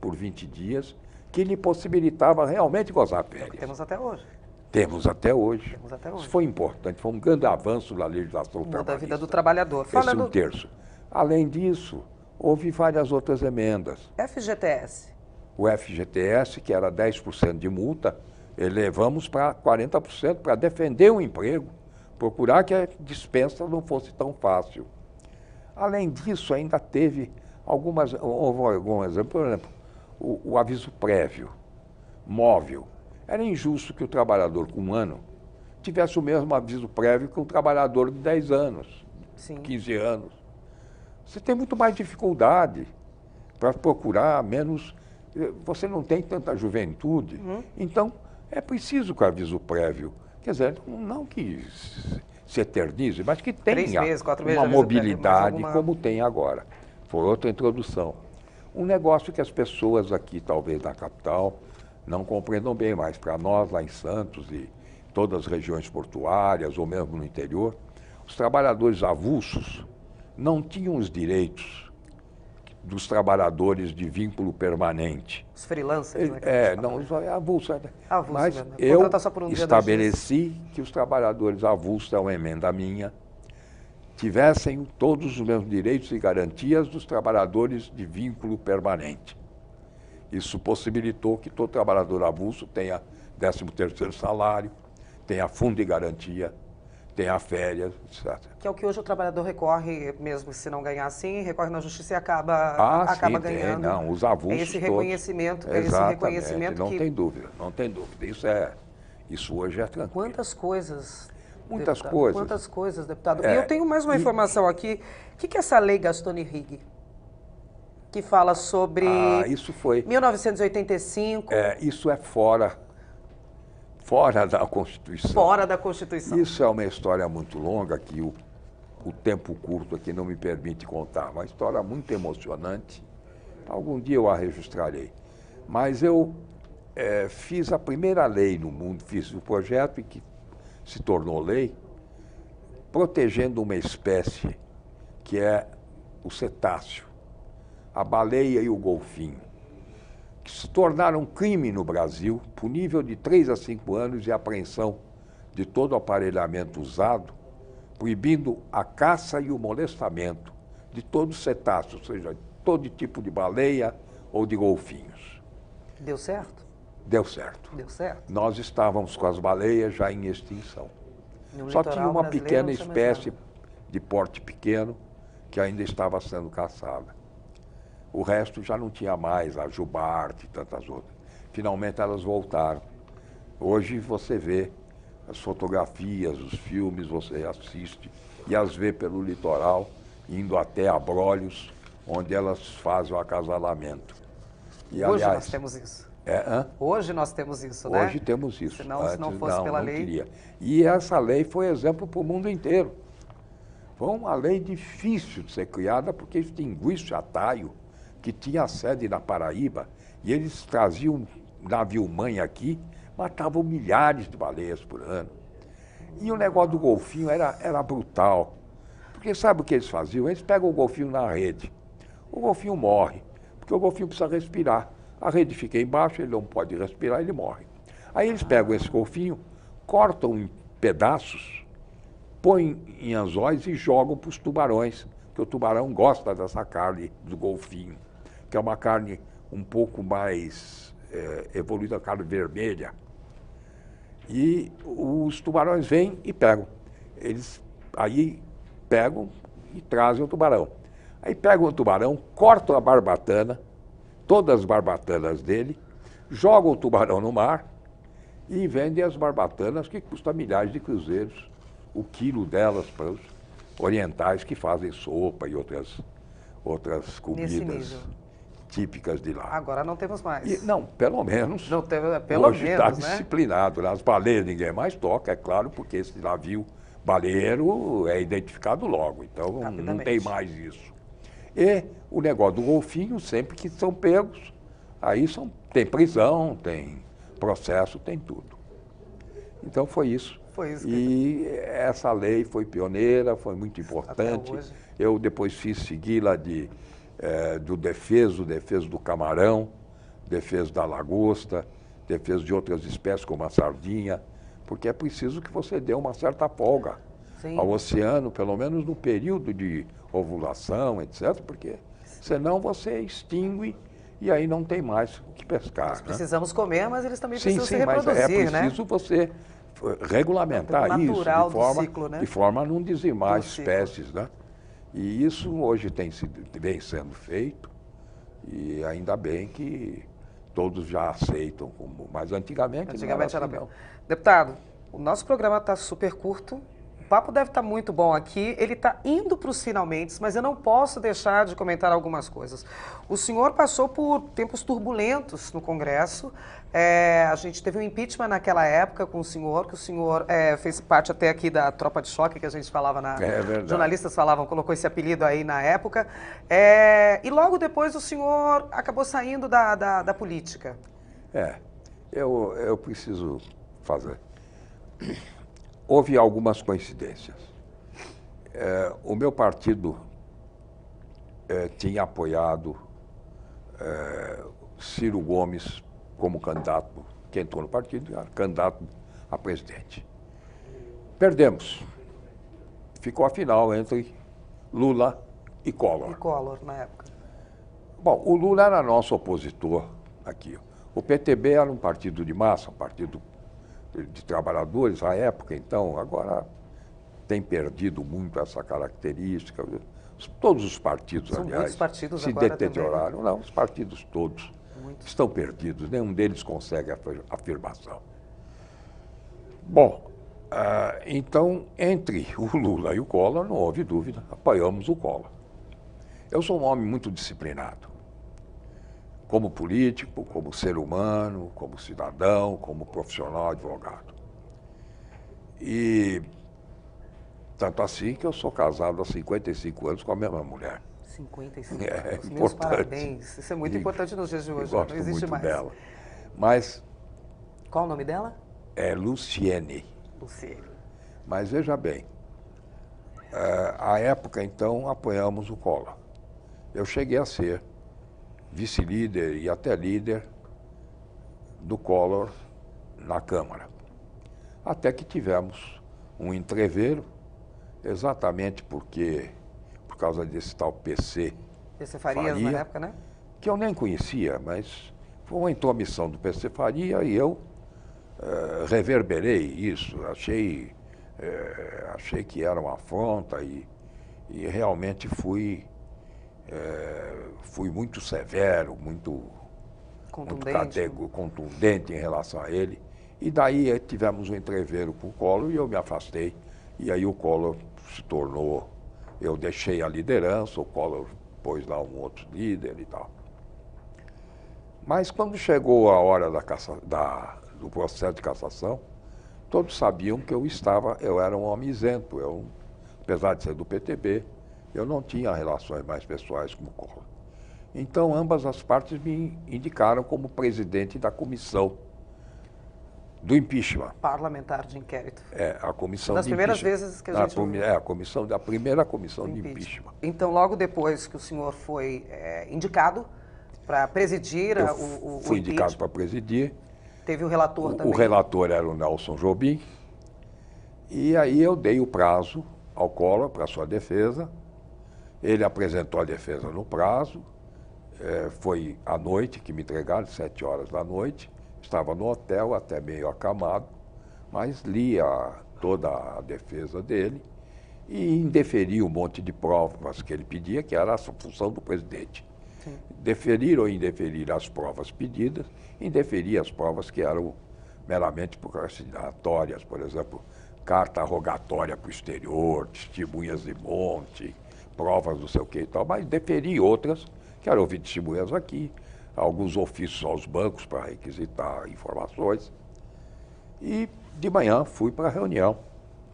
por 20 dias, que lhe possibilitava realmente gozar férias. Temos até hoje. Temos até hoje. Temos até hoje. Isso foi importante, foi um grande avanço na legislação Muda a trabalhista. vida do trabalhador. Esse 1/3. Além disso, houve várias outras emendas. FGTS. O FGTS, que era 10% de multa, elevamos para 40% para defender o emprego, procurar que a dispensa não fosse tão fácil. Além disso, ainda houve algum exemplo, por exemplo, o aviso prévio, móvel. Era injusto que o trabalhador com 1 ano tivesse o mesmo aviso prévio que um trabalhador de 10 anos, Sim. 15 anos. Você tem muito mais dificuldade para procurar menos. Você não tem tanta juventude. Então, é preciso que o aviso prévio, quer dizer, não que se eternize, mas que tenha 3 meses, 4 meses uma de aviso prévio, mobilidade mas como tem agora. Foi outra introdução. Um negócio que as pessoas aqui, talvez na capital, não compreendam bem, mas para nós lá em Santos e todas as regiões portuárias, ou mesmo no interior, os trabalhadores avulsos não tinham os direitos dos trabalhadores de vínculo permanente. Os freelancers, né? Avulso. Avulso Mas mesmo. eu Contratar só por um dia, 2 estabeleci que os trabalhadores avulsos, é uma emenda minha, tivessem todos os mesmos direitos e garantias dos trabalhadores de vínculo permanente. Isso possibilitou que todo trabalhador avulso tenha 13º salário, tenha fundo de garantia, tenha férias, etc. Que é o que hoje o trabalhador recorre, mesmo se não ganhar assim, recorre na justiça e acaba ganhando. Não, os avulsos É esse reconhecimento, todos. Exatamente, não tem dúvida, não tem dúvida. Isso hoje é tranquilo. Quantas coisas, Muitas deputado, coisas. Quantas coisas, deputado. E eu tenho mais uma informação aqui. O que é essa lei Gastone-Rigg? Que fala sobre isso foi 1985. Isso é fora da Constituição. Fora da Constituição. Isso é uma história muito longa que o tempo curto aqui não me permite contar. Uma história muito emocionante. Algum dia eu a registrarei. Mas eu fiz a primeira lei no mundo, fiz o projeto e que se tornou lei, protegendo uma espécie que é o cetáceo, a baleia e o golfinho, que se tornaram crime no Brasil, punível de 3 a 5 anos de apreensão de todo o aparelhamento usado, proibindo a caça e o molestamento de todos os cetáceos, ou seja, todo tipo de baleia ou de golfinhos. Deu certo? Deu certo. Deu certo. Nós estávamos com as baleias já em extinção. No Só litoral tinha uma brasileiro pequena não tinha mais espécie nada. de porte pequeno que ainda estava sendo caçada. O resto já não tinha mais, a jubarte e tantas outras. Finalmente elas voltaram. Hoje você vê as fotografias, os filmes, você assiste e as vê pelo litoral, indo até Abrolhos, onde elas fazem o acasalamento. E, Hoje aliás, nós temos isso. hã? Hoje nós temos isso, né? Hoje temos isso. Senão, se não fosse pela lei... Queria. E essa lei foi exemplo para o mundo inteiro. Foi uma lei difícil de ser criada, porque extinguiu-se a Taio, que tinha sede na Paraíba, e eles traziam um navio-mãe aqui, matavam milhares de baleias por ano. E o negócio do golfinho era brutal. Porque sabe o que eles faziam? Eles pegam o golfinho na rede. O golfinho morre, porque o golfinho precisa respirar. A rede fica embaixo, ele não pode respirar, ele morre. Aí eles pegam esse golfinho, cortam em pedaços, põem em anzóis e jogam para os tubarões, porque o tubarão gosta dessa carne do golfinho, que é uma carne um pouco mais evoluída, carne vermelha. E os tubarões vêm e pegam. Eles aí pegam e trazem o tubarão. Aí pegam o tubarão, cortam a barbatana, todas as barbatanas dele, jogam o tubarão no mar e vendem as barbatanas, que custam milhares de cruzeiros, o quilo delas para os orientais que fazem sopa e outras Nesse comidas nível. típicas de lá. Agora não temos mais. E, não, pelo menos. Não teve, pelo hoje está menos, né? disciplinado. As baleias ninguém mais toca, é claro, porque esse navio baleeiro é identificado logo, então não Rapidamente. tem mais isso. E o negócio do golfinho, sempre que são pegos, aí tem prisão, tem processo, tem tudo. Então foi isso. Foi isso. E essa lei foi pioneira, foi muito importante. Até hoje. Eu depois fiz segui-la do defeso do camarão, defeso da lagosta, defeso de outras espécies como a sardinha, porque é preciso que você dê uma certa folga Sim. ao oceano, pelo menos no período de ovulação, etc., porque senão você extingue e aí não tem mais o que pescar. Nós né? precisamos comer, mas eles também Sim, precisam sim, se mas reproduzir, é né? preciso você regulamentar É o isso natural de do forma, ciclo, né? de forma a não dizimar Do ciclo. espécies, né? E isso hoje vem sendo feito e ainda bem que todos já aceitam, mas antigamente Antigamente não era era assim, bem. Deputado, o nosso programa está super curto. O papo deve estar muito bom aqui. Ele está indo para os finalmente, mas eu não posso deixar de comentar algumas coisas. O senhor passou por tempos turbulentos no Congresso. A gente teve um impeachment naquela época com o senhor, que o senhor fez parte até aqui da tropa de choque que a gente falava na. É verdade. Jornalistas falavam, colocou esse apelido aí na época. E logo depois o senhor acabou saindo da política. Eu preciso fazer. Houve algumas coincidências. O meu partido tinha apoiado Ciro Gomes como candidato, que entrou no partido, candidato a presidente. Perdemos. Ficou a final entre Lula e Collor. E Collor, na época. Bom, o Lula era nosso opositor aqui. O PTB era um partido de massa, um partido de trabalhadores à época, então agora tem perdido muito essa característica. Todos os partidos, São aliás, muitos partidos se agora deterioraram. Não, os partidos todos Muitos. estão perdidos, nenhum deles consegue afirmação. Bom, então, entre o Lula e o Collor, não houve dúvida, apoiamos o Collor. Eu sou um homem muito disciplinado. Como político, como ser humano, como cidadão, como profissional, advogado. E tanto assim que eu sou casado há 55 anos com a mesma mulher. 55 É anos. Meus importante. parabéns. Isso é muito importante nos dias de hoje. Eu gosto Não existe muito mais. dela. Mas Qual o nome dela? é Luciene. Luciene. Mas veja bem, À época, então, apoiamos o Collor. Eu cheguei a ser vice-líder e até líder do Collor na Câmara. Até que tivemos um entreveiro, exatamente por causa desse tal PC Farias na época, né? que eu nem conhecia, mas foi uma intromissão do PC Faria e eu reverberei isso. Achei que era uma afronta e realmente fui muito severo, muito contundente em relação a ele. E daí tivemos um entreveiro com o Collor e eu me afastei. E aí o Collor se tornou... Eu deixei a liderança, o Collor pôs lá um outro líder e tal. Mas quando chegou a hora do processo de cassação, todos sabiam que eu era um homem isento. Apesar de ser do PTB, eu não tinha relações mais pessoais com o Collor. Então, ambas as partes me indicaram como presidente da comissão do impeachment. Parlamentar de inquérito. A comissão das de primeiras impeachment. vezes que a gente... A primeira comissão de impeachment. Então, logo depois que o senhor foi indicado para presidir o fui indicado para presidir. Teve o relator também. O relator era o Nelson Jobim. E aí eu dei o prazo ao Collor para sua defesa. Ele apresentou a defesa no prazo. Foi à noite que me entregaram, 7 horas da noite. Estava no hotel, até meio acamado, mas li toda a defesa dele e indeferi um monte de provas que ele pedia, que era a função do presidente. Sim. Deferir ou indeferir as provas pedidas, indeferir as provas que eram meramente procrastinatórias, por exemplo, carta rogatória para o exterior, testemunhas de monte, provas não sei o que e tal, mas deferi outras, quero ouvir testemunhas aqui, alguns ofícios aos bancos para requisitar informações. E de manhã fui para a reunião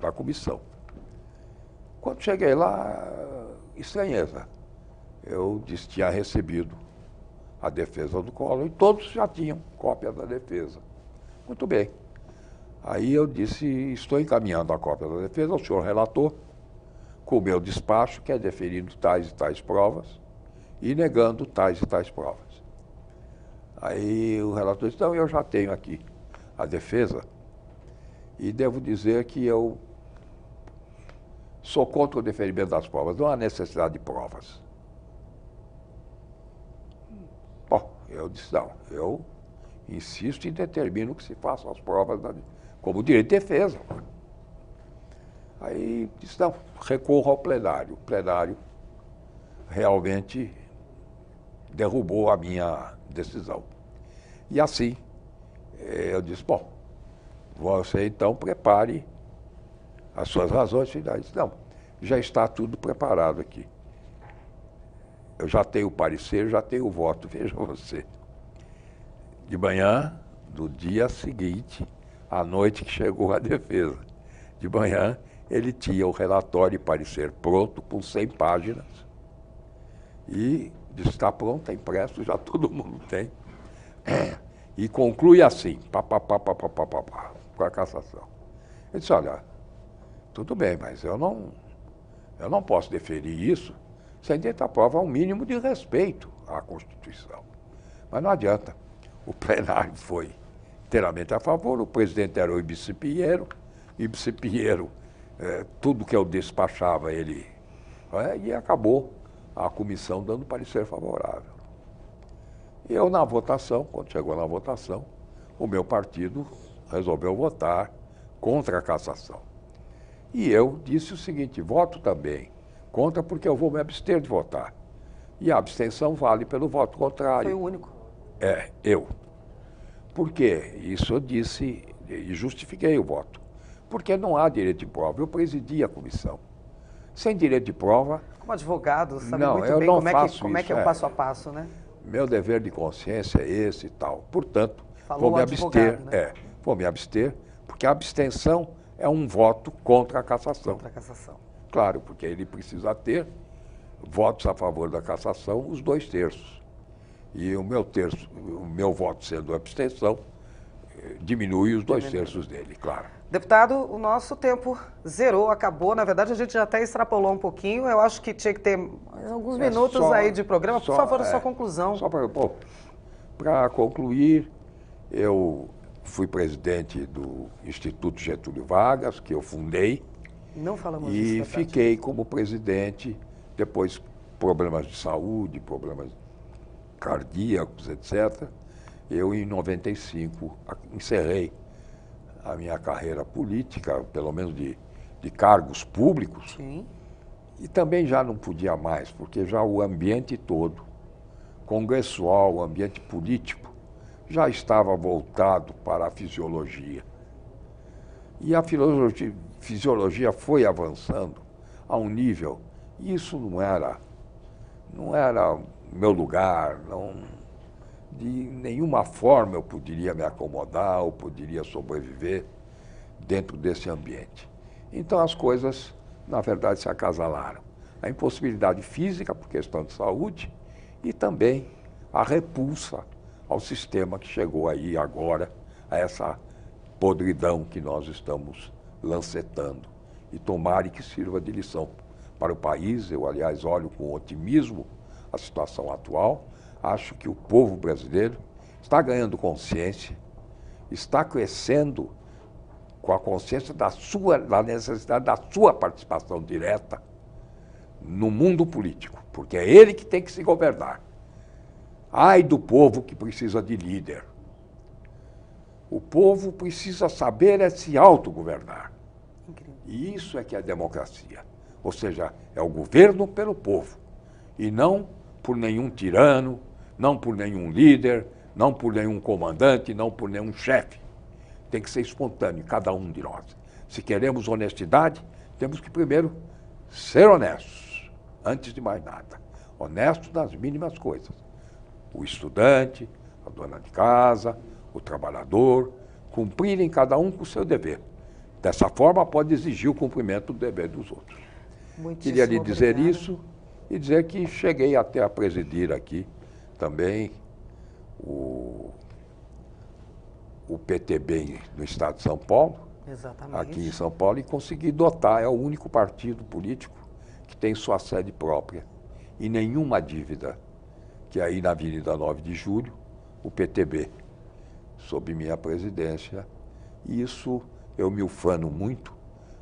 da comissão. Quando cheguei lá, estranheza. Eu tinha recebido a defesa do Collor e todos já tinham cópia da defesa. Muito bem. Aí eu disse, estou encaminhando a cópia da defesa ao senhor relator, com o meu despacho, que é deferindo tais e tais provas e negando tais e tais provas. Aí o relator disse, então eu já tenho aqui a defesa e devo dizer que eu sou contra o deferimento das provas, não há necessidade de provas. Bom, eu disse, não, eu insisto e determino que se façam as provas como direito de defesa. Aí disse, não, recorro ao plenário. O plenário realmente derrubou a minha decisão. E assim, eu disse, bom, você então prepare as suas razões finais. Não, já está tudo preparado aqui. Eu já tenho o parecer, já tenho o voto, veja você. De manhã, do dia seguinte, à noite que chegou a defesa. De manhã, ele tinha o relatório e parecer pronto, com 100 páginas. E disse, está pronto, está impresso, já todo mundo tem. E conclui assim, com a cassação. Ele disse, olha, tudo bem, mas eu não posso deferir isso sem tentar provar um mínimo de respeito à Constituição. Mas não adianta. O plenário foi inteiramente a favor, o presidente era o Ibsen Pinheiro, tudo que eu despachava ele... e acabou a comissão dando parecer favorável. E eu, na votação, quando chegou na votação, o meu partido resolveu votar contra a cassação. E eu disse o seguinte, voto também contra porque eu vou me abster de votar. E a abstenção vale pelo voto contrário. Foi o único. Eu. Por quê? Isso eu disse e justifiquei o voto. Porque não há direito de prova. Eu presidi a comissão. Sem direito de prova... Como advogado, sabe não, muito eu bem não como faço é que é o passo a passo, né? Meu dever de consciência é esse e tal. Portanto, vou me abster. Né? Vou me abster, porque a abstenção é um voto contra a cassação. Contra a cassação. Claro, porque ele precisa ter votos a favor da cassação, os 2/3. E o meu voto sendo abstenção, diminui os 2/3 dele, claro. Deputado, o nosso tempo zerou, acabou. Na verdade, a gente já até extrapolou um pouquinho. Eu acho que tinha que ter mais alguns minutos aí de programa. Por favor, a sua conclusão. Só para concluir, eu fui presidente do Instituto Getúlio Vargas, que eu fundei. Não falamos e disso, fiquei como presidente, depois problemas de saúde, problemas cardíacos, etc. Eu, em 95, encerrei a minha carreira política, pelo menos de cargos públicos. Sim. E também já não podia mais, porque já o ambiente todo, congressual, o ambiente político, já estava voltado para a fisiologia. E a fisiologia foi avançando a um nível, e isso não era meu lugar, de nenhuma forma eu poderia me acomodar ou poderia sobreviver dentro desse ambiente. Então as coisas, na verdade, se acasalaram. A impossibilidade física, por questão de saúde, e também a repulsa ao sistema que chegou aí agora, a essa podridão que nós estamos lancetando. E tomara que sirva de lição para o país. Eu, aliás, olho com otimismo a situação atual. Acho que o povo brasileiro está ganhando consciência, está crescendo com a consciência da necessidade da sua participação direta no mundo político, porque é ele que tem que se governar. Ai do povo que precisa de líder. O povo precisa saber se autogovernar. E isso é que é democracia. Ou seja, é o governo pelo povo. E não por nenhum tirano, não por nenhum líder, não por nenhum comandante, não por nenhum chefe. Tem que ser espontâneo, cada um de nós. Se queremos honestidade, temos que primeiro ser honestos, antes de mais nada. Honestos nas mínimas coisas. O estudante, a dona de casa, o trabalhador, cumprirem cada um com o seu dever. Dessa forma, pode exigir o cumprimento do dever dos outros. Queria lhe dizer isso e dizer que cheguei até a presidir aqui também o PTB no estado de São Paulo, Exatamente. Aqui em São Paulo, e consegui dotar, é o único partido político que tem sua sede própria e nenhuma dívida, que aí na Avenida 9 de Julho, o PTB, sob minha presidência. E isso eu me ufano muito,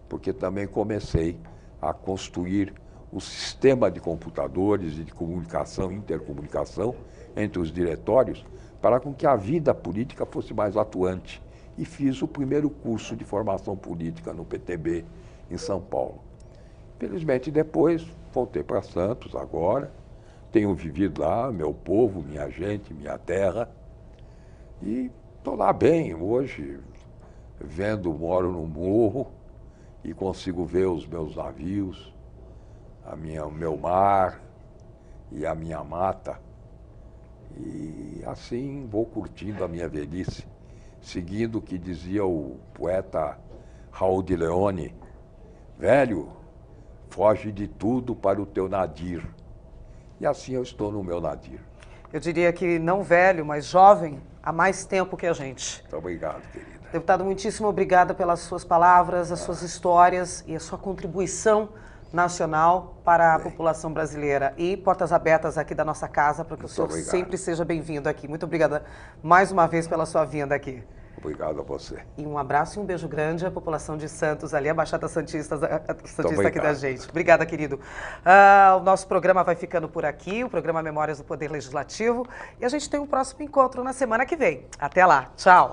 porque também comecei a construir o sistema de computadores e de comunicação, intercomunicação entre os diretórios, para com que a vida política fosse mais atuante. E fiz o primeiro curso de formação política no PTB, em São Paulo. Felizmente, depois, voltei para Santos agora, tenho vivido lá, meu povo, minha gente, minha terra, e estou lá bem hoje, moro no morro e consigo ver os meus navios, o meu mar e a minha mata. E assim vou curtindo a minha velhice, seguindo o que dizia o poeta Raul de Leone: velho, foge de tudo para o teu nadir. E assim eu estou no meu nadir. Eu diria que não velho, mas jovem, há mais tempo que a gente. Muito obrigado, querida. Deputado, muitíssimo obrigada pelas suas palavras, as suas histórias e a sua contribuição nacional para a população brasileira. E portas abertas aqui da nossa casa para que o senhor sempre seja bem-vindo aqui. Muito obrigada mais uma vez pela sua vinda aqui. Obrigado a você. E um abraço e um beijo grande à população de Santos, ali, a Baixada Santista aqui da gente. Obrigada, querido. O nosso programa vai ficando por aqui, o programa Memórias do Poder Legislativo. E a gente tem um próximo encontro na semana que vem. Até lá. Tchau.